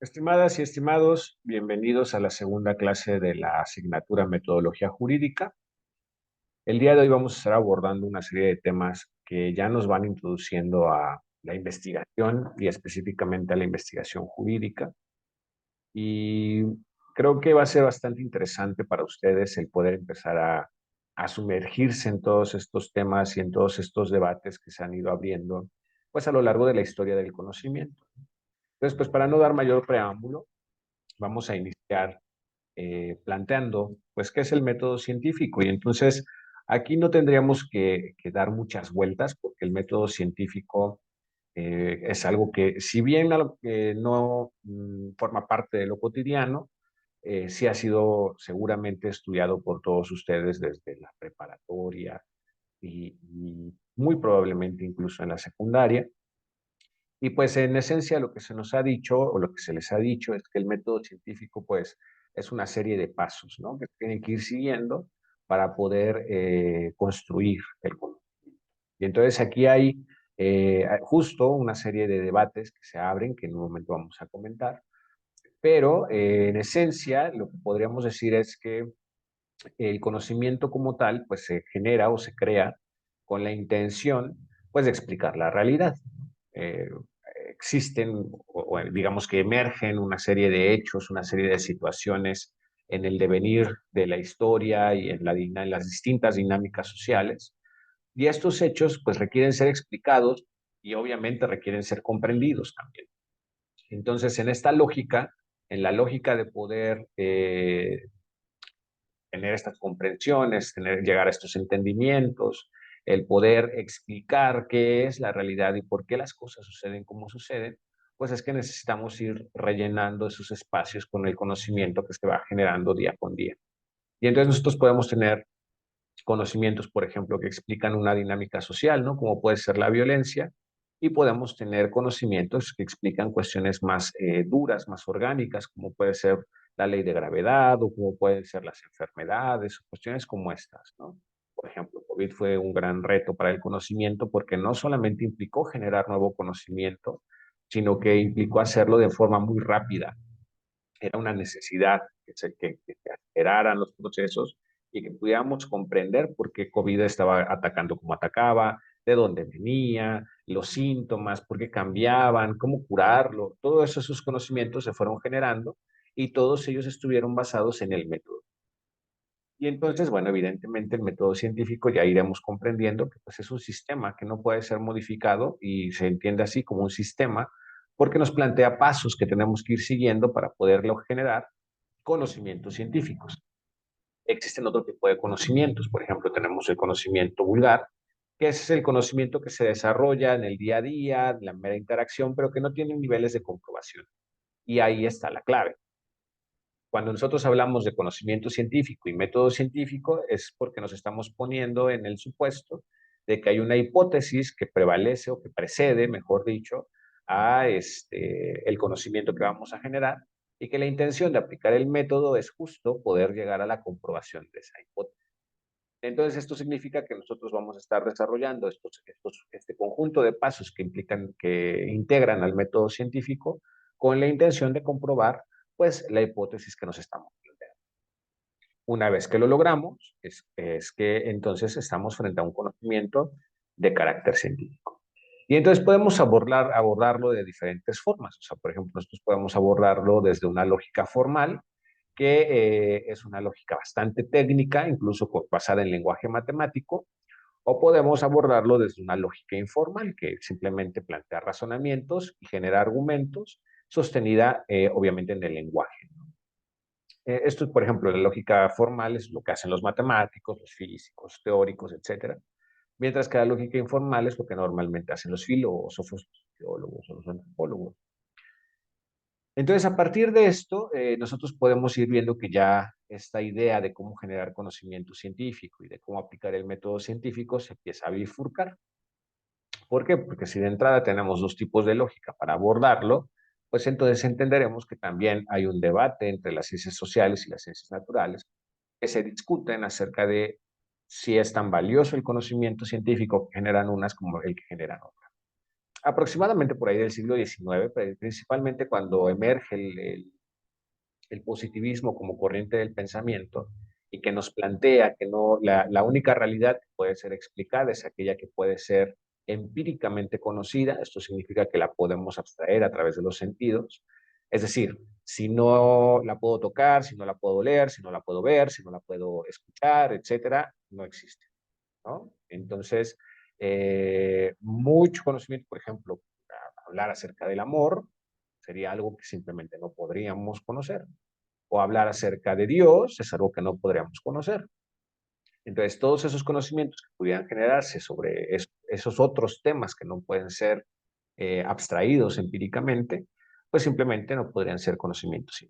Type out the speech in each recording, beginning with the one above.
Estimadas y estimados, bienvenidos a la segunda clase de la asignatura Metodología Jurídica. El día de hoy vamos a estar abordando una serie de temas que ya nos van introduciendo a la investigación y específicamente a la investigación jurídica. Y creo que va a ser bastante interesante para ustedes el poder empezar a sumergirse en todos estos temas y en todos estos debates que se han ido abriendo pues a lo largo de la historia del conocimiento. Entonces, pues para no dar mayor preámbulo, vamos a iniciar planteando, pues, qué es el método científico. Y entonces, aquí no tendríamos que dar muchas vueltas, porque el método científico es algo que, si bien no forma parte de lo cotidiano, sí ha sido seguramente estudiado por todos ustedes desde la preparatoria y muy probablemente incluso en la secundaria. Y pues en esencia lo que se nos ha dicho o lo que se les ha dicho es que el método científico pues es una serie de pasos, ¿no? Que tienen que ir siguiendo para poder construir el conocimiento. Y entonces aquí hay justo una serie de debates que se abren, que en un momento vamos a comentar, pero en esencia lo que podríamos decir es que el conocimiento como tal pues se genera o se crea con la intención pues de explicar la realidad. Eh, Existen o digamos que emergen una serie de hechos, una serie de situaciones en el devenir de la historia y en las distintas dinámicas sociales. Y estos hechos pues requieren ser explicados y obviamente requieren ser comprendidos también. Entonces, en esta lógica, en la lógica de poder tener estas comprensiones, llegar a estos entendimientos, el poder explicar qué es la realidad y por qué las cosas suceden como suceden, pues es que necesitamos ir rellenando esos espacios con el conocimiento que se va generando día con día. Y entonces nosotros podemos tener conocimientos, por ejemplo, que explican una dinámica social, ¿no? Como puede ser la violencia, y podemos tener conocimientos que explican cuestiones más duras, más orgánicas, como puede ser la ley de gravedad o como pueden ser las enfermedades, o cuestiones como estas, ¿no? Por ejemplo, COVID fue un gran reto para el conocimiento porque no solamente implicó generar nuevo conocimiento, sino que implicó hacerlo de forma muy rápida. Era una necesidad que se aceleraran los procesos y que pudiéramos comprender por qué COVID estaba atacando como atacaba, de dónde venía, los síntomas, por qué cambiaban, cómo curarlo. Todos esos conocimientos se fueron generando y todos ellos estuvieron basados en el método. Y entonces, bueno, evidentemente el método científico ya iremos comprendiendo que pues, es un sistema que no puede ser modificado y se entiende así como un sistema porque nos plantea pasos que tenemos que ir siguiendo para poderlo generar conocimientos científicos. Existen otro tipo de conocimientos, por ejemplo, tenemos el conocimiento vulgar, que es el conocimiento que se desarrolla en el día a día, en la mera interacción, pero que no tiene niveles de comprobación. Y ahí está la clave. Cuando nosotros hablamos de conocimiento científico y método científico es porque nos estamos poniendo en el supuesto de que hay una hipótesis que prevalece o que precede, mejor dicho, a el conocimiento que vamos a generar y que la intención de aplicar el método es justo poder llegar a la comprobación de esa hipótesis. Entonces, esto significa que nosotros vamos a estar desarrollando este conjunto de pasos que implican, que integran al método científico con la intención de comprobar, pues, la hipótesis que nos estamos planteando. Una vez que lo logramos, es que entonces estamos frente a un conocimiento de carácter científico. Y entonces podemos abordarlo de diferentes formas. O sea, por ejemplo, nosotros podemos abordarlo desde una lógica formal, que es una lógica bastante técnica, incluso basada en lenguaje matemático, o podemos abordarlo desde una lógica informal, que simplemente plantea razonamientos y genera argumentos, sostenida obviamente en el lenguaje. Esto, por ejemplo, la lógica formal es lo que hacen los matemáticos, los físicos, teóricos, etcétera, mientras que la lógica informal es lo que normalmente hacen los filósofos, los teólogos o los antropólogos. Entonces, a partir de esto, nosotros podemos ir viendo que ya esta idea de cómo generar conocimiento científico y de cómo aplicar el método científico se empieza a bifurcar. ¿Por qué? Porque si de entrada tenemos dos tipos de lógica para abordarlo, pues entonces entenderemos que también hay un debate entre las ciencias sociales y las ciencias naturales que se discuten acerca de si es tan valioso el conocimiento científico que generan unas como el que generan otras. aproximadamente por ahí del siglo XIX, principalmente cuando emerge el positivismo como corriente del pensamiento y que nos plantea que no, la única realidad que puede ser explicada es aquella que puede ser empíricamente conocida. Esto significa que la podemos abstraer a través de los sentidos. Es decir, si no la puedo tocar, si no la puedo leer, si no la puedo ver, si no la puedo escuchar, etcétera, no existe, ¿no? Entonces, mucho conocimiento, por ejemplo, hablar acerca del amor, sería algo que simplemente no podríamos conocer. O hablar acerca de Dios es algo que no podríamos conocer. Entonces, todos esos conocimientos que pudieran generarse sobre esos otros temas que no pueden ser abstraídos empíricamente, pues simplemente no podrían ser conocimientos.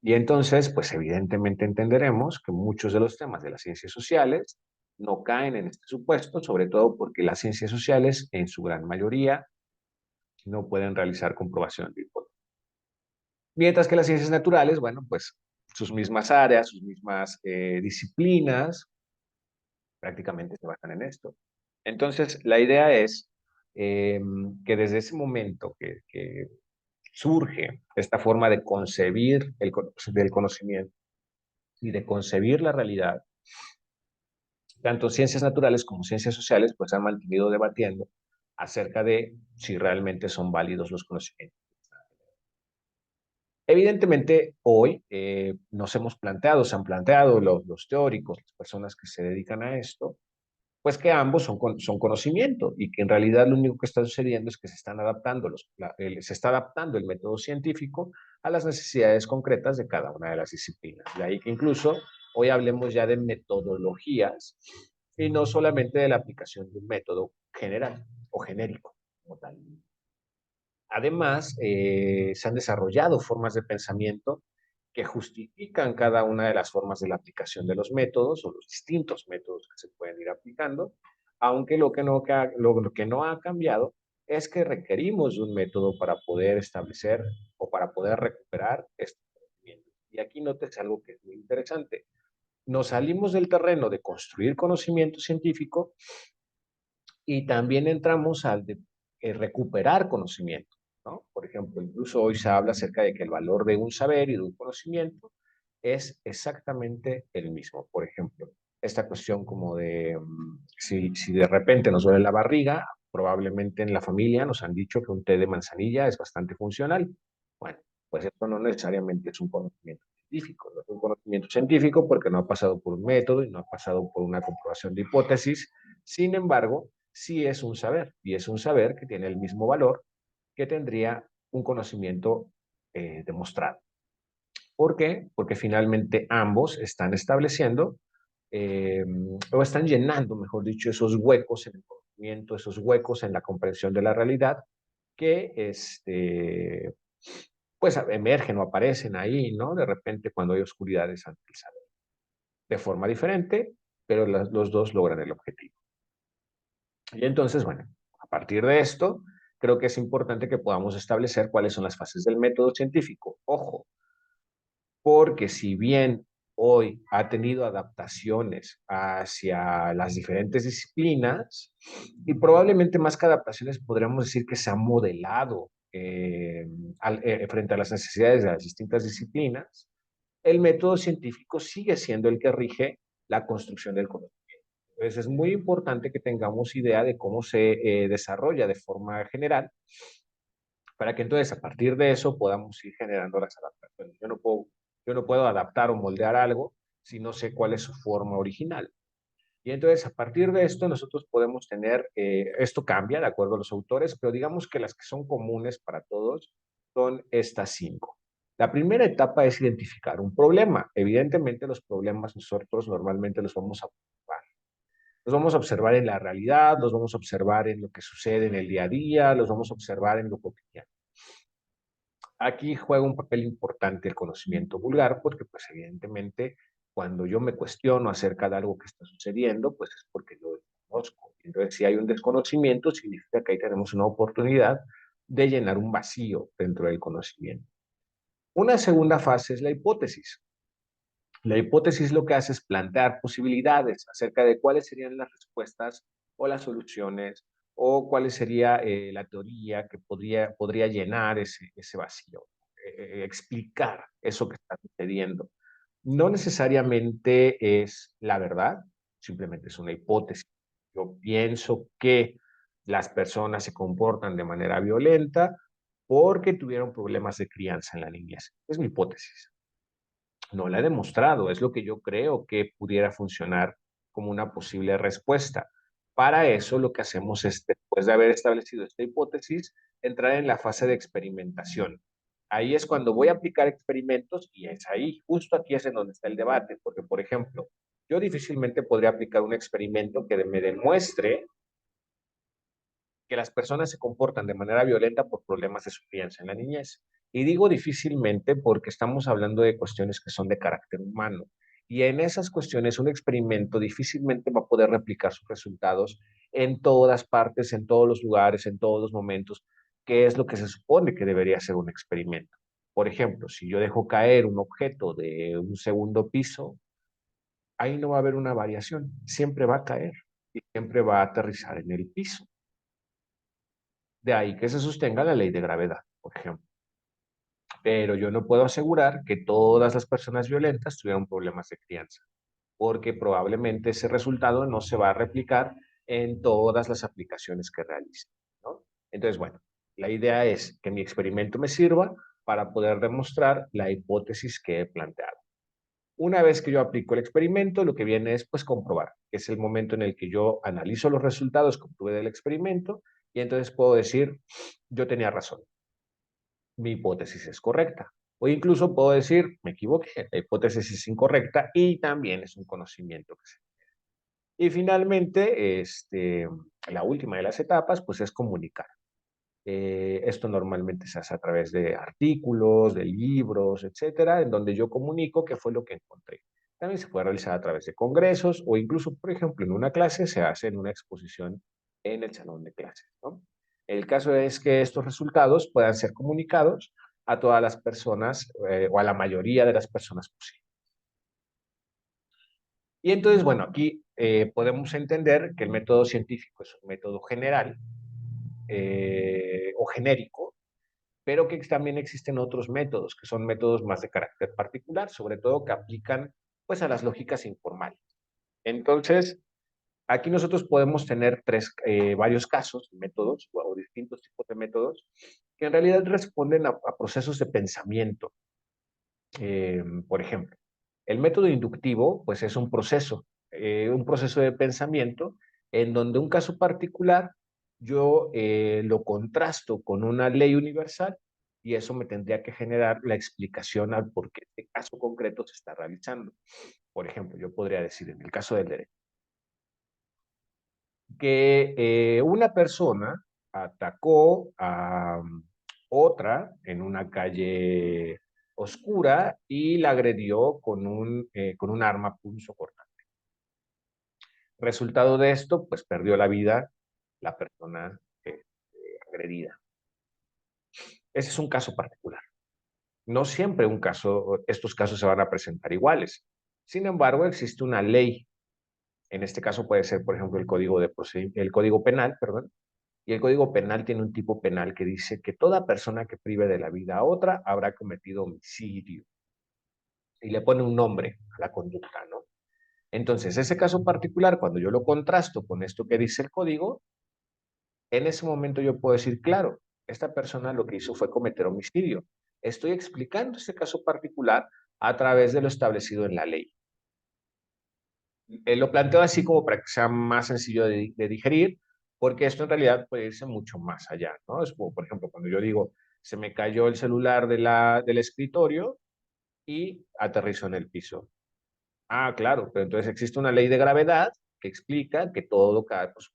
Y entonces, pues evidentemente entenderemos que muchos de los temas de las ciencias sociales no caen en este supuesto, sobre todo porque las ciencias sociales, en su gran mayoría, no pueden realizar comprobación de hipótesis. Mientras que las ciencias naturales, bueno, pues sus mismas áreas, sus mismas disciplinas, prácticamente se basan en esto. Entonces, la idea es que desde ese momento que surge esta forma de concebir del conocimiento y de concebir la realidad, tanto ciencias naturales como ciencias sociales pues han mantenido debatiendo acerca de si realmente son válidos los conocimientos. Evidentemente, hoy nos hemos planteado, se han planteado los teóricos, las personas que se dedican a esto, pues que ambos son conocimiento y que en realidad lo único que está sucediendo es que se están adaptando se está adaptando el método científico a las necesidades concretas de cada una de las disciplinas. De ahí que incluso hoy hablemos ya de metodologías y no solamente de la aplicación de un método general o genérico como tal. Además, se han desarrollado formas de pensamiento que justifican cada una de las formas de la aplicación de los métodos o los distintos métodos que se pueden ir aplicando, aunque lo que no ha cambiado es que requerimos de un método para poder establecer o para poder recuperar este conocimiento. Y aquí notes algo que es muy interesante. Nos salimos del terreno de construir conocimiento científico y también entramos al de recuperar conocimiento, ¿no? Por ejemplo, incluso hoy se habla acerca de que el valor de un saber y de un conocimiento es exactamente el mismo. Por ejemplo, esta cuestión como de si de repente nos duele la barriga, probablemente en la familia nos han dicho que un té de manzanilla es bastante funcional. Bueno, pues esto no necesariamente es un conocimiento científico, no es un conocimiento científico porque no ha pasado por un método y no ha pasado por una comprobación de hipótesis. Sin embargo, sí es un saber, y es un saber que tiene el mismo valor que tendría un conocimiento demostrado. ¿Por qué? Porque finalmente ambos están estableciendo o están llenando, mejor dicho, esos huecos en el conocimiento, esos huecos en la comprensión de la realidad que pues emergen o aparecen ahí, ¿no? De repente cuando hay oscuridades ante el saber. De forma diferente, pero los dos logran el objetivo. Y entonces, bueno, a partir de esto, creo que es importante que podamos establecer cuáles son las fases del método científico. Ojo, porque si bien hoy ha tenido adaptaciones hacia las diferentes disciplinas, y probablemente más que adaptaciones podríamos decir que se ha modelado frente a las necesidades de las distintas disciplinas, el método científico sigue siendo el que rige la construcción del conocimiento. Entonces es muy importante que tengamos idea de cómo se desarrolla de forma general para que entonces a partir de eso podamos ir generando las adaptaciones. Yo no puedo adaptar o moldear algo si no sé cuál es su forma original. Y entonces a partir de esto nosotros podemos tener, esto cambia de acuerdo a los autores, pero digamos que las que son comunes para todos son estas cinco. La primera etapa es identificar un problema. Evidentemente los problemas nosotros normalmente los vamos a observar. Los vamos a observar en la realidad, los vamos a observar en lo que sucede en el día a día, los vamos a observar en lo cotidiano. Aquí juega un papel importante el conocimiento vulgar, porque pues evidentemente cuando yo me cuestiono acerca de algo que está sucediendo, pues es porque lo desconozco. Entonces, si hay un desconocimiento, significa que ahí tenemos una oportunidad de llenar un vacío dentro del conocimiento. Una segunda fase es la hipótesis. La hipótesis lo que hace es plantear posibilidades acerca de cuáles serían las respuestas o las soluciones o cuál sería la teoría que podría llenar ese vacío, explicar eso que está sucediendo. No necesariamente es la verdad, simplemente es una hipótesis. Yo pienso que las personas se comportan de manera violenta porque tuvieron problemas de crianza en la niñez. Es mi hipótesis. No la he demostrado, es lo que yo creo que pudiera funcionar como una posible respuesta. Para eso lo que hacemos es, después de haber establecido esta hipótesis, entrar en la fase de experimentación. Ahí es cuando voy a aplicar experimentos y es ahí, justo aquí es en donde está el debate, porque, por ejemplo, yo difícilmente podría aplicar un experimento que me demuestre que las personas se comportan de manera violenta por problemas de su crianza en la niñez. Y digo difícilmente porque estamos hablando de cuestiones que son de carácter humano. Y en esas cuestiones un experimento difícilmente va a poder replicar sus resultados en todas partes, en todos los lugares, en todos los momentos, que es lo que se supone que debería ser un experimento. Por ejemplo, si yo dejo caer un objeto de un segundo piso, ahí no va a haber una variación, siempre va a caer y siempre va a aterrizar en el piso. De ahí que se sostenga la ley de gravedad, por ejemplo. Pero yo no puedo asegurar que todas las personas violentas tuvieron problemas de crianza, porque probablemente ese resultado no se va a replicar en todas las aplicaciones que realice, ¿no? Entonces, bueno, la idea es que mi experimento me sirva para poder demostrar la hipótesis que he planteado. Una vez que yo aplico el experimento, lo que viene es pues comprobar, que es el momento en el que yo analizo los resultados que obtuve del experimento y entonces puedo decir, yo tenía razón, mi hipótesis es correcta. O incluso puedo decir, me equivoqué, la hipótesis es incorrecta y también es un conocimiento que se... Y finalmente, la última de las etapas, pues es comunicar. Esto normalmente se hace a través de artículos, de libros, etcétera, en donde yo comunico qué fue lo que encontré. También se puede realizar a través de congresos o incluso, por ejemplo, en una clase se hace en una exposición en el salón de clases, ¿no? El caso es que estos resultados puedan ser comunicados a todas las personas o a la mayoría de las personas posibles. Y entonces, bueno, aquí podemos entender que el método científico es un método general o genérico, pero que también existen otros métodos, que son métodos más de carácter particular, sobre todo que aplican pues a las lógicas informales. Entonces, aquí nosotros podemos tener varios casos, métodos o distintos tipos de métodos que en realidad responden a procesos de pensamiento. Por ejemplo, el método inductivo pues es un proceso de pensamiento en donde un caso particular yo lo contrasto con una ley universal y eso me tendría que generar la explicación al por qué este caso concreto se está realizando. Por ejemplo, yo podría decir en el caso del derecho que una persona atacó a otra en una calle oscura y la agredió con un arma punzocortante. Resultado de esto, pues perdió la vida la persona agredida. Ese es un caso particular. No siempre estos casos se van a presentar iguales. Sin embargo, existe una ley. En este caso puede ser, por ejemplo, el Código Penal, perdón. Y el Código Penal tiene un tipo penal que dice que toda persona que prive de la vida a otra habrá cometido homicidio. Y le pone un nombre a la conducta, ¿no? Entonces, ese caso particular, cuando yo lo contrasto con esto que dice el código, en ese momento yo puedo decir, claro, esta persona lo que hizo fue cometer homicidio. Estoy explicando este caso particular a través de lo establecido en la ley. Lo planteo así como para que sea más sencillo de digerir, porque esto en realidad puede irse mucho más allá, ¿no? Es como, por ejemplo, cuando yo digo, se me cayó el celular del escritorio y aterrizó en el piso. Ah, claro, pero entonces existe una ley de gravedad que explica que todo cae por su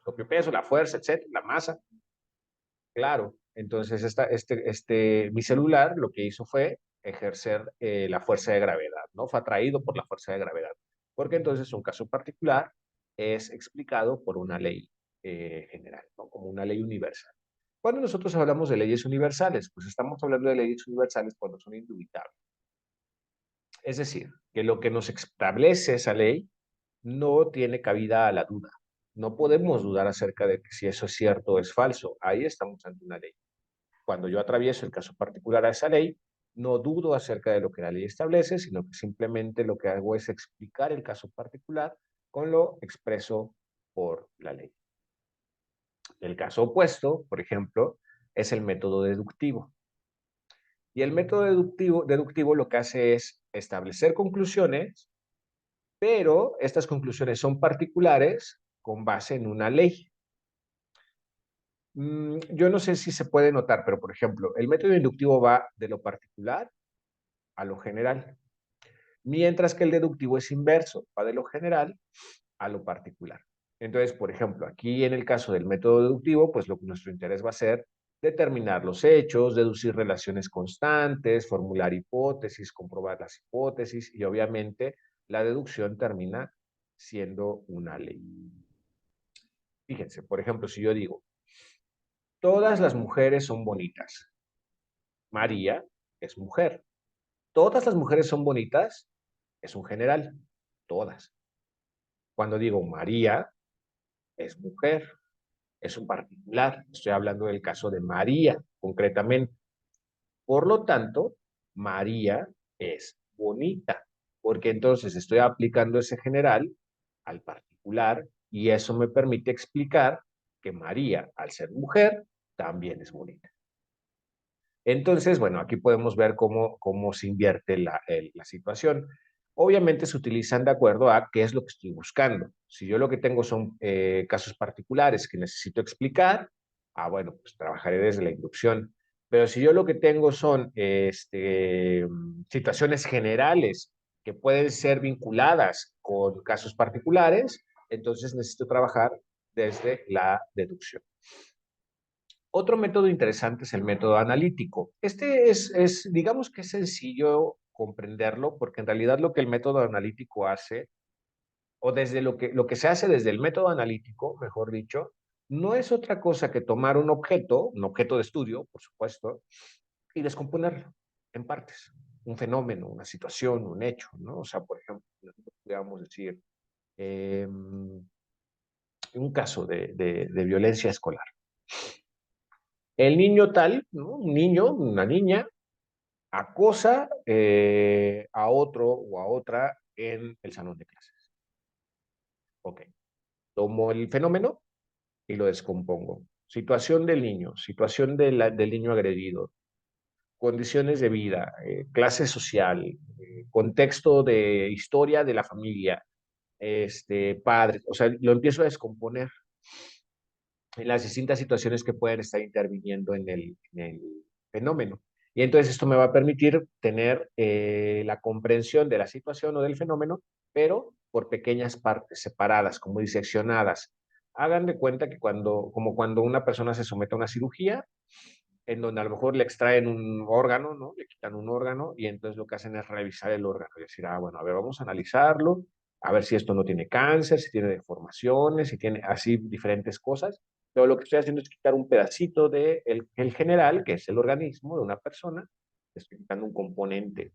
propio peso, la fuerza, etcétera, la masa. Claro, entonces mi celular lo que hizo fue ejercer la fuerza de gravedad, ¿no? Fue atraído por la fuerza de gravedad, porque entonces un caso particular es explicado por una ley general, ¿no? Como una ley universal. Cuando nosotros hablamos de leyes universales, pues estamos hablando de leyes universales cuando son indubitables. Es decir, que lo que nos establece esa ley no tiene cabida a la duda, no podemos dudar acerca de que si eso es cierto o es falso. Ahí estamos ante una ley. Cuando yo atravieso el caso particular a esa ley, no dudo acerca de lo que la ley establece, sino que simplemente lo que hago es explicar el caso particular con lo expreso por la ley. El caso opuesto, por ejemplo, es el método deductivo. Y el método deductivo lo que hace es establecer conclusiones, pero estas conclusiones son particulares con base en una ley. Yo no sé si se puede notar, pero por ejemplo, el método inductivo va de lo particular a lo general, mientras que el deductivo es inverso, va de lo general a lo particular. Entonces, por ejemplo, aquí en el caso del método deductivo, pues lo que nuestro interés va a ser determinar los hechos, deducir relaciones constantes, formular hipótesis, comprobar las hipótesis y obviamente la deducción termina siendo una ley. Fíjense, por ejemplo, si yo digo, todas las mujeres son bonitas, María es mujer. Todas las mujeres son bonitas, es un general, todas. Cuando digo María es mujer, es un particular, estoy hablando del caso de María, concretamente. Por lo tanto, María es bonita, porque entonces estoy aplicando ese general al particular y eso me permite explicar que María, al ser mujer, también es bonita. Entonces, bueno, aquí podemos ver cómo se invierte la situación. Obviamente se utilizan de acuerdo a qué es lo que estoy buscando. Si yo lo que tengo son casos particulares que necesito explicar, bueno, pues trabajaré desde la inducción. Pero si yo lo que tengo son situaciones generales que pueden ser vinculadas con casos particulares, entonces necesito trabajar desde la deducción. Otro método interesante es el método analítico. Este digamos que es sencillo comprenderlo, porque en realidad lo que el método analítico hace, o desde lo que se hace desde el método analítico, mejor dicho, no es otra cosa que tomar un objeto de estudio, por supuesto, y descomponerlo en partes. Un fenómeno, una situación, un hecho, ¿no? O sea, por ejemplo, podríamos decir, un caso de violencia escolar. El niño tal, ¿no? Un niño, una niña, acosa a otro o a otra en el salón de clases. Ok, tomo el fenómeno y lo descompongo. Situación del niño, situación del niño agredido, condiciones de vida, clase social, contexto de historia de la familia, padres, o sea, lo empiezo a descomponer en las distintas situaciones que pueden estar interviniendo en el fenómeno. Y entonces esto me va a permitir tener la comprensión de la situación o del fenómeno, pero por pequeñas partes separadas, como diseccionadas. Hagan de cuenta que como cuando una persona se somete a una cirugía, en donde a lo mejor le extraen un órgano, ¿no? Le quitan un órgano y entonces lo que hacen es revisar el órgano y decir, bueno, a ver, vamos a analizarlo, a ver si esto no tiene cáncer, si tiene deformaciones, si tiene así diferentes cosas. Pero lo que estoy haciendo es quitar un pedacito del de el general, que es el organismo de una persona, estoy quitando un componente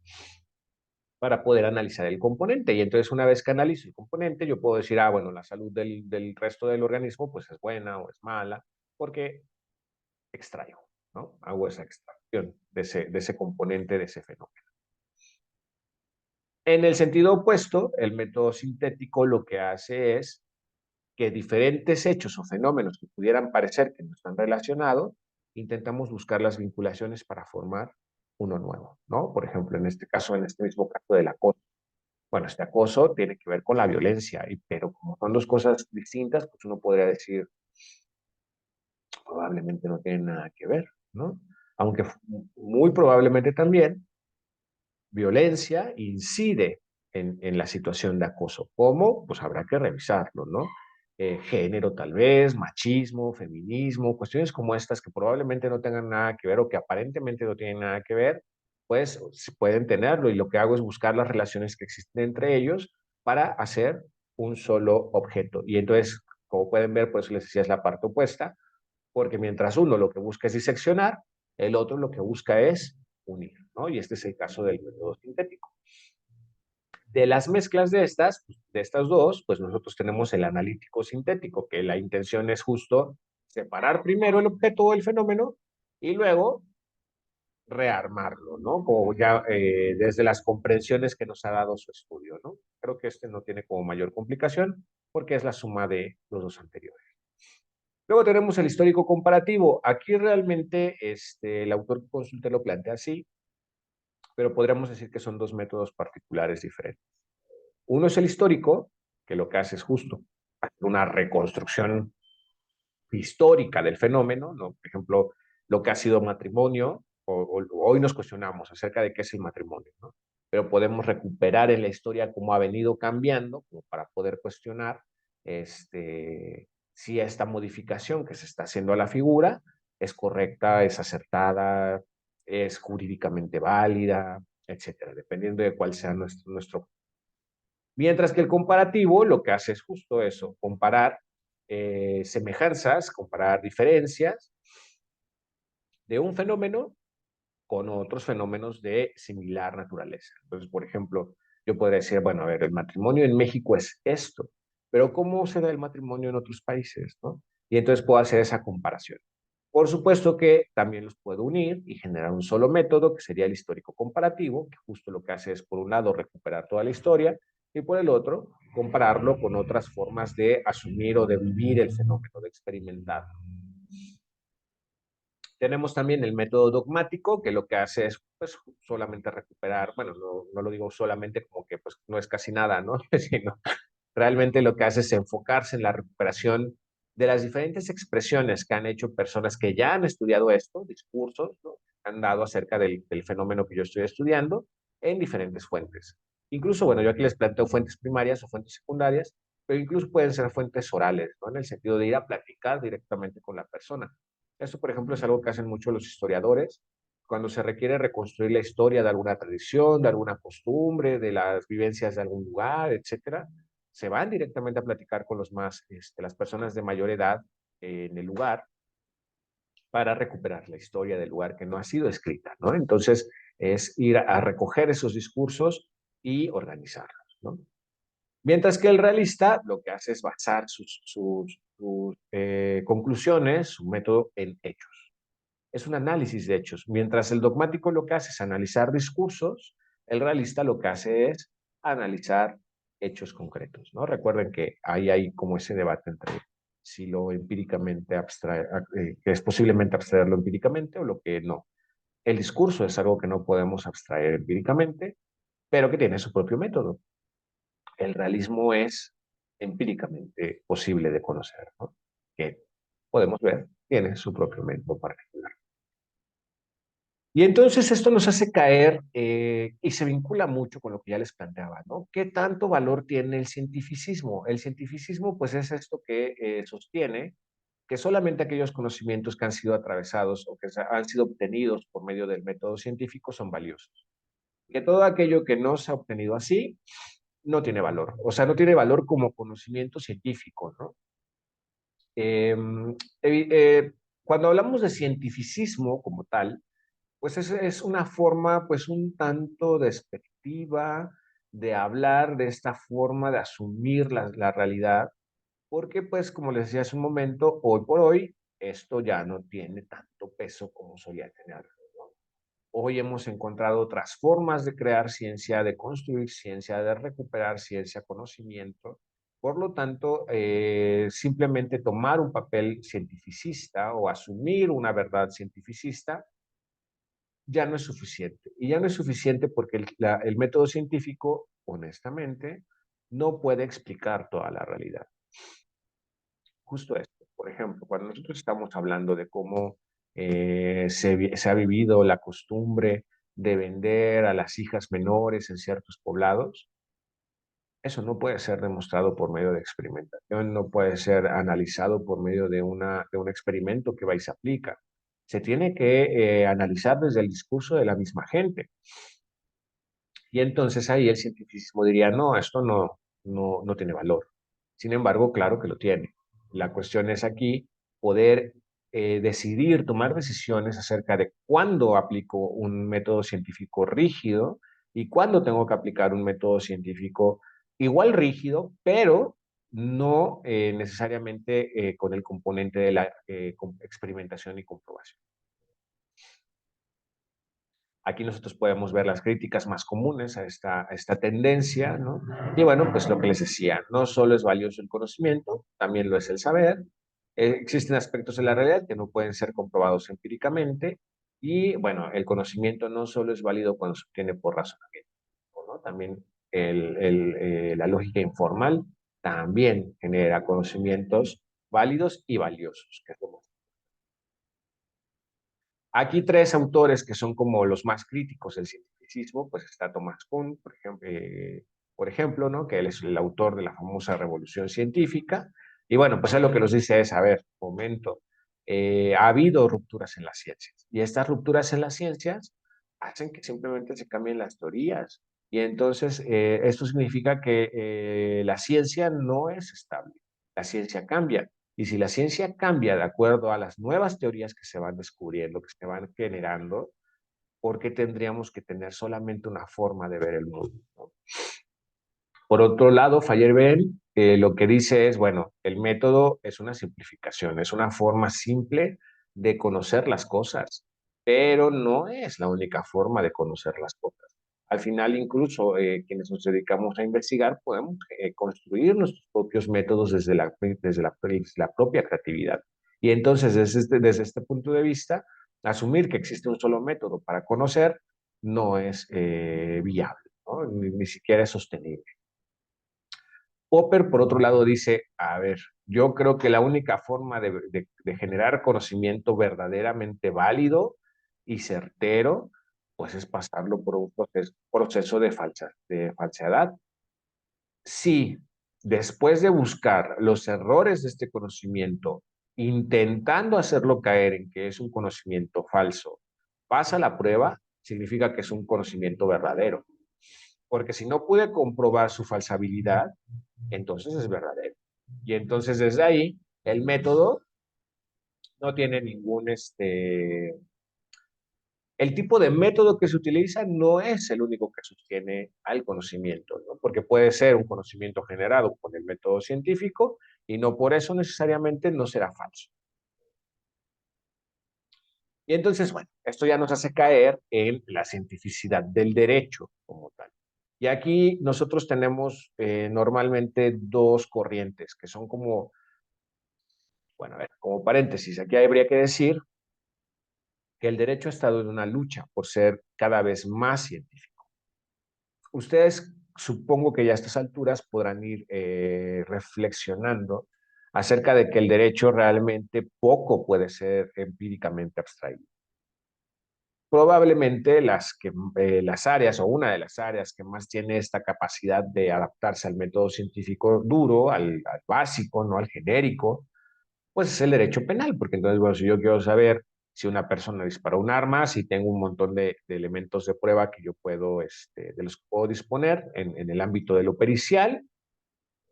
para poder analizar el componente. Y entonces una vez que analizo el componente, yo puedo decir, bueno, la salud del resto del organismo pues es buena o es mala, porque extraigo, ¿no? Hago esa extracción de ese componente, de ese fenómeno. En el sentido opuesto, el método sintético lo que hace es que diferentes hechos o fenómenos que pudieran parecer que no están relacionados, intentamos buscar las vinculaciones para formar uno nuevo, ¿no? Por ejemplo, en este caso, en este mismo caso del acoso. Bueno, este acoso tiene que ver con la violencia, pero como son dos cosas distintas, pues uno podría decir, probablemente no tienen nada que ver, ¿no? Aunque muy probablemente también violencia incide en la situación de acoso. ¿Cómo? Pues habrá que revisarlo, ¿no? Género tal vez, machismo, feminismo, cuestiones como estas que probablemente no tengan nada que ver o que aparentemente no tienen nada que ver, pues pueden tenerlo y lo que hago es buscar las relaciones que existen entre ellos para hacer un solo objeto. Y entonces, como pueden ver, pues les decía es la parte opuesta, porque mientras uno lo que busca es diseccionar, el otro lo que busca es unir, ¿no? Y este es el caso del método sintético. De las mezclas de estas dos, pues nosotros tenemos el analítico sintético, que la intención es justo separar primero el objeto o el fenómeno y luego rearmarlo, ¿no? Como ya desde las comprensiones que nos ha dado su estudio, ¿no? Creo que este no tiene como mayor complicación porque es la suma de los dos anteriores. Luego tenemos el histórico comparativo. Aquí realmente el autor que consulte lo plantea así, pero podríamos decir que son dos métodos particulares diferentes. Uno es el histórico, que lo que hace es justo hacer una reconstrucción histórica del fenómeno, ¿no? Por ejemplo, lo que ha sido matrimonio, hoy nos cuestionamos acerca de qué es el matrimonio, ¿no? Pero podemos recuperar en la historia cómo ha venido cambiando, como para poder cuestionar si esta modificación que se está haciendo a la figura es correcta, es acertada, es jurídicamente válida, etcétera, dependiendo de cuál sea nuestro. Mientras que el comparativo lo que hace es justo eso, comparar semejanzas, comparar diferencias de un fenómeno con otros fenómenos de similar naturaleza. Entonces, por ejemplo, yo podría decir, bueno, a ver, el matrimonio en México es esto, pero ¿cómo se da el matrimonio en otros países, no? Y entonces puedo hacer esa comparación. Por supuesto que también los puedo unir y generar un solo método, que sería el histórico comparativo, que justo lo que hace es, por un lado, recuperar toda la historia, y por el otro, compararlo con otras formas de asumir o de vivir el fenómeno, de experimentar. Tenemos también el método dogmático, que lo que hace es pues, solamente recuperar, bueno, no lo digo solamente como que pues, no es casi nada, ¿no? Sino realmente lo que hace es enfocarse en la recuperación de las diferentes expresiones que han hecho personas que ya han estudiado esto, discursos, ¿no? Han dado acerca del fenómeno que yo estoy estudiando en diferentes fuentes. Incluso, bueno, yo aquí les planteo fuentes primarias o fuentes secundarias, pero incluso pueden ser fuentes orales, ¿no? En el sentido de ir a platicar directamente con la persona. Esto, por ejemplo, es algo que hacen mucho los historiadores cuando se requiere reconstruir la historia de alguna tradición, de alguna costumbre, de las vivencias de algún lugar, etcétera. Se van directamente a platicar con las personas de mayor edad en el lugar para recuperar la historia del lugar que no ha sido escrita, ¿no? Entonces, es ir a recoger esos discursos y organizarlos, ¿no? Mientras que el realista lo que hace es basar sus conclusiones, su método en hechos. Es un análisis de hechos. Mientras el dogmático lo que hace es analizar discursos, el realista lo que hace es analizar hechos concretos, ¿no? Recuerden que ahí hay como ese debate entre si lo empíricamente que es posiblemente abstraerlo empíricamente o lo que no. El discurso es algo que no podemos abstraer empíricamente, pero que tiene su propio método. El realismo es empíricamente posible de conocer, ¿no? Que podemos ver, tiene su propio método particular. Y entonces esto nos hace caer y se vincula mucho con lo que ya les planteaba, ¿no? ¿Qué tanto valor tiene el cientificismo? El cientificismo, pues, es esto que sostiene que solamente aquellos conocimientos que han sido atravesados o que han sido obtenidos por medio del método científico son valiosos. Que todo aquello que no se ha obtenido así no tiene valor. O sea, no tiene valor como conocimiento científico, ¿no? Eh, Cuando hablamos de cientificismo como tal, pues es una forma, pues un tanto despectiva de hablar de esta forma de asumir la realidad, porque pues como les decía hace un momento, hoy por hoy esto ya no tiene tanto peso como solía tener, ¿no? Hoy hemos encontrado otras formas de crear ciencia, de construir ciencia, de recuperar ciencia, conocimiento. Por lo tanto, simplemente tomar un papel cientificista o asumir una verdad cientificista ya no es suficiente. Y ya no es suficiente porque el método científico, honestamente, no puede explicar toda la realidad. Justo esto. Por ejemplo, cuando nosotros estamos hablando de cómo se ha vivido la costumbre de vender a las hijas menores en ciertos poblados, eso no puede ser demostrado por medio de experimentación, no puede ser analizado por medio de un experimento que va y se aplica. Se tiene que analizar desde el discurso de la misma gente. Y entonces ahí el cientificismo diría, no, esto no tiene valor. Sin embargo, claro que lo tiene. La cuestión es aquí poder decidir, tomar decisiones acerca de cuándo aplico un método científico rígido y cuándo tengo que aplicar un método científico igual rígido, pero no necesariamente con el componente de la experimentación y comprobación. Aquí nosotros podemos ver las críticas más comunes a esta tendencia, ¿no? Y bueno, pues lo que les decía, no solo es valioso el conocimiento, también lo es el saber. Existen aspectos de la realidad que no pueden ser comprobados empíricamente. Y bueno, el conocimiento no solo es válido cuando se obtiene por razonamiento, ¿no? También la lógica informal también genera conocimientos válidos y valiosos, que es lo más. Aquí tres autores que son como los más críticos del cientificismo, pues está Thomas Kuhn, por ejemplo, ¿no? Que él es el autor de la famosa Revolución Científica. Y bueno, pues él lo que nos dice es, a ver, momento, ha habido rupturas en las ciencias y estas rupturas en las ciencias hacen que simplemente se cambien las teorías. Y entonces esto significa que la ciencia no es estable, la ciencia cambia. Y si la ciencia cambia de acuerdo a las nuevas teorías que se van descubriendo, que se van generando, ¿por qué tendríamos que tener solamente una forma de ver el mundo, ¿no? Por otro lado, Feyerabend lo que dice es, bueno, el método es una simplificación, es una forma simple de conocer las cosas, pero no es la única forma de conocer las cosas. Al final, incluso quienes nos dedicamos a investigar, podemos construir nuestros propios métodos desde la propia creatividad. Y entonces, desde este punto de vista, asumir que existe un solo método para conocer no es viable, ¿no? Ni siquiera es sostenible. Popper, por otro lado, dice, a ver, yo creo que la única forma de generar conocimiento verdaderamente válido y certero, pues es pasarlo por un proceso de falsedad. Si después de buscar los errores de este conocimiento, intentando hacerlo caer en que es un conocimiento falso, pasa la prueba, significa que es un conocimiento verdadero. Porque si no pude comprobar su falsabilidad, entonces es verdadero. Y entonces desde ahí, el método no tiene el tipo de método que se utiliza no es el único que sostiene al conocimiento, ¿no? Porque puede ser un conocimiento generado con el método científico y no por eso necesariamente no será falso. Y entonces, bueno, esto ya nos hace caer en la cientificidad del derecho como tal. Y aquí nosotros tenemos normalmente dos corrientes que son como, bueno, a ver, como paréntesis, aquí habría que decir que el derecho ha estado en una lucha por ser cada vez más científico. Ustedes supongo que ya a estas alturas podrán ir reflexionando acerca de que el derecho realmente poco puede ser empíricamente abstraído. Probablemente las áreas o una de las áreas que más tiene esta capacidad de adaptarse al método científico duro, al básico, no al genérico, pues es el derecho penal, porque entonces, bueno, si yo quiero saber si una persona disparó un arma, si tengo un montón de elementos de prueba que yo puedo, de los que puedo disponer en el ámbito de lo pericial,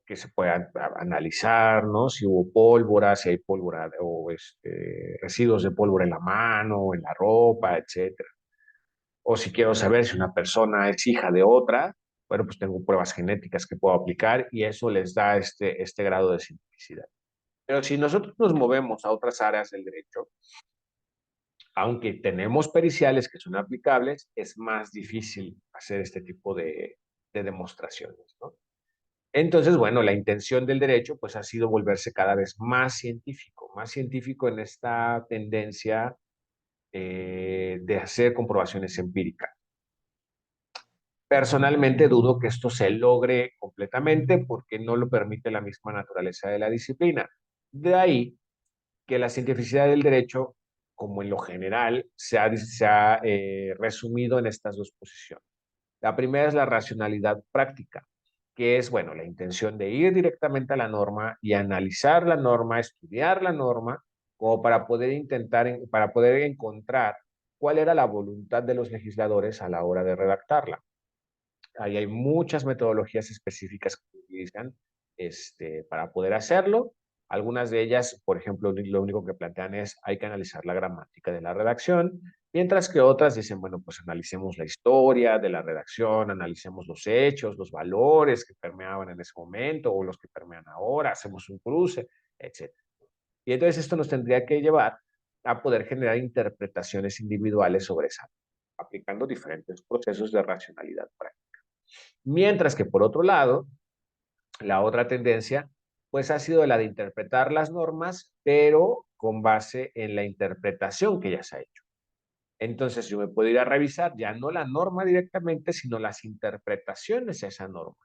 que se puedan analizar, ¿no? Si hubo pólvora, si hay pólvora o residuos de pólvora en la mano, en la ropa, etcétera. O si quiero saber si una persona es hija de otra, bueno, pues tengo pruebas genéticas que puedo aplicar y eso les da este grado de simplicidad. Pero si nosotros nos movemos a otras áreas del derecho, aunque tenemos periciales que son aplicables, es más difícil hacer este tipo de demostraciones, ¿no? Entonces, bueno, la intención del derecho pues ha sido volverse cada vez más científico en esta tendencia de hacer comprobaciones empíricas. Personalmente dudo que esto se logre completamente porque no lo permite la misma naturaleza de la disciplina. De ahí que la cientificidad del derecho, como en lo general, se ha resumido en estas dos posiciones. La primera es la racionalidad práctica, que es, bueno, la intención de ir directamente a la norma y analizar la norma, estudiar la norma, como para poder encontrar cuál era la voluntad de los legisladores a la hora de redactarla. Ahí hay muchas metodologías específicas que se utilizan para poder hacerlo. Algunas de ellas, por ejemplo, lo único que plantean es hay que analizar la gramática de la redacción Mientras que otras dicen, bueno, pues analicemos la historia de la redacción, analicemos los hechos, los valores que permeaban en ese momento o los que permean ahora, hacemos un cruce, etcétera. Y entonces esto nos tendría que llevar a poder generar interpretaciones individuales sobre esa, aplicando diferentes procesos de racionalidad práctica. Mientras que por otro lado, la otra tendencia, pues ha sido la de interpretar las normas, pero con base en la interpretación que ya se ha hecho. Entonces yo me puedo ir a revisar ya no la norma directamente, sino las interpretaciones a esa norma.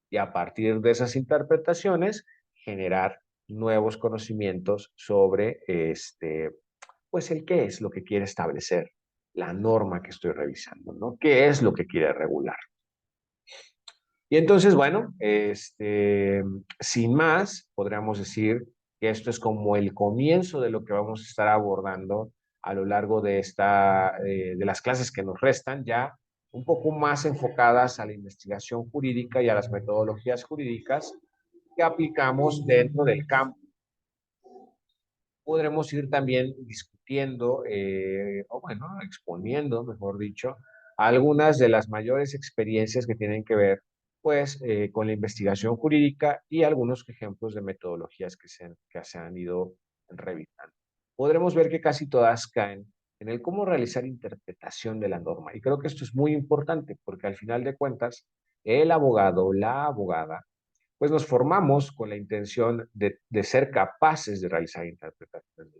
Y a partir de esas interpretaciones, generar nuevos conocimientos sobre pues el qué es lo que quiere establecer la norma que estoy revisando, ¿no? ¿Qué es lo que quiere regular? Y entonces, bueno, sin más, podríamos decir que esto es como el comienzo de lo que vamos a estar abordando a lo largo de de las clases que nos restan, ya un poco más enfocadas a la investigación jurídica y a las metodologías jurídicas que aplicamos dentro del campo. Podremos ir también discutiendo, o bueno, exponiendo, mejor dicho, algunas de las mayores experiencias que tienen que ver, pues, con la investigación jurídica y algunos ejemplos de metodologías que se han ido revisando. Podremos ver que casi todas caen en el cómo realizar interpretación de la norma. Y creo que esto es muy importante porque al final de cuentas, el abogado, la abogada, pues nos formamos con la intención de ser capaces de realizar interpretaciones,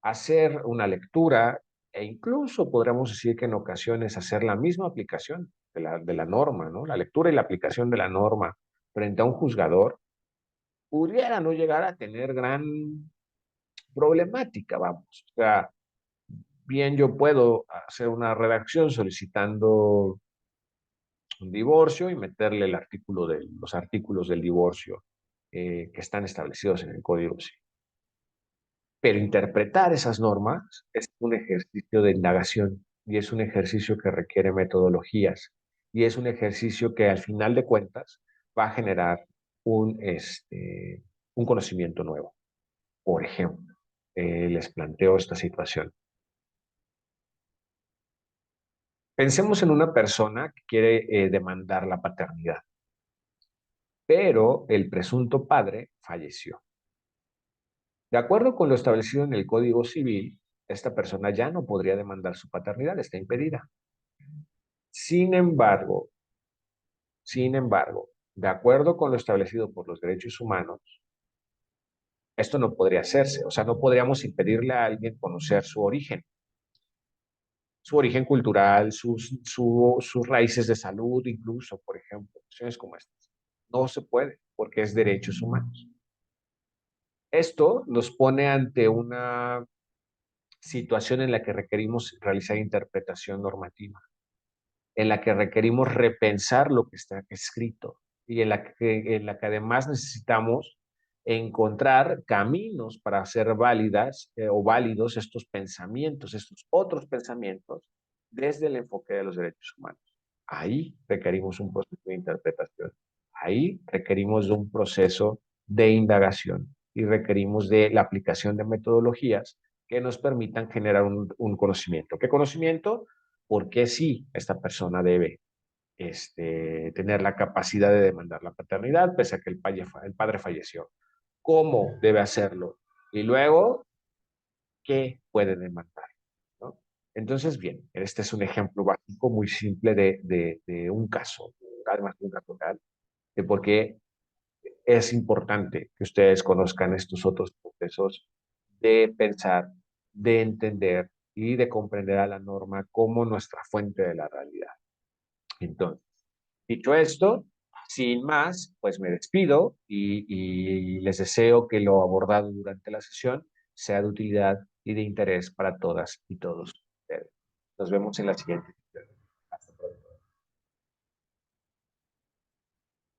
hacer una lectura e incluso podríamos decir que en ocasiones hacer la misma aplicación de la norma, ¿no? La lectura y la aplicación de la norma frente a un juzgador pudiera no llegar a tener gran problemática, vamos. O sea, bien yo puedo hacer una redacción solicitando un divorcio y meterle los artículos del divorcio que están establecidos en el Código Civil. Pero interpretar esas normas es un ejercicio de indagación y es un ejercicio que requiere metodologías y es un ejercicio que al final de cuentas va a generar un conocimiento nuevo. Por ejemplo, les planteo esta situación. Pensemos en una persona que quiere demandar la paternidad, pero el presunto padre falleció. De acuerdo con lo establecido en el Código Civil, esta persona ya no podría demandar su paternidad, está impedida. Sin embargo, sin embargo, de acuerdo con lo establecido por los derechos humanos, esto no podría hacerse. O sea, no podríamos impedirle a alguien conocer su origen cultural, sus raíces de salud, incluso, por ejemplo, cuestiones como estas. No se puede, porque es derechos humanos. Esto nos pone ante una situación en la que requerimos realizar interpretación normativa, en la que requerimos repensar lo que está escrito y en la que además necesitamos encontrar caminos para hacer válidas o válidos estos pensamientos, estos otros pensamientos, desde el enfoque de los derechos humanos. Ahí requerimos un proceso de interpretación, ahí requerimos de un proceso de indagación y requerimos de la aplicación de metodologías que nos permitan generar un conocimiento. ¿Qué conocimiento? ¿Por qué sí esta persona debe tener la capacidad de demandar la paternidad pese a que el padre falleció? ¿Cómo debe hacerlo? Y luego, ¿qué puede demandar? ¿No? Entonces, bien, este es un ejemplo básico muy simple de un caso, además de un caso real, de por qué es importante que ustedes conozcan estos otros procesos de pensar, de entender y de comprender a la norma como nuestra fuente de la realidad. Entonces, dicho esto, sin más, pues me despido y les deseo que lo abordado durante la sesión sea de utilidad y de interés para todas y todos ustedes. Nos vemos en la siguiente.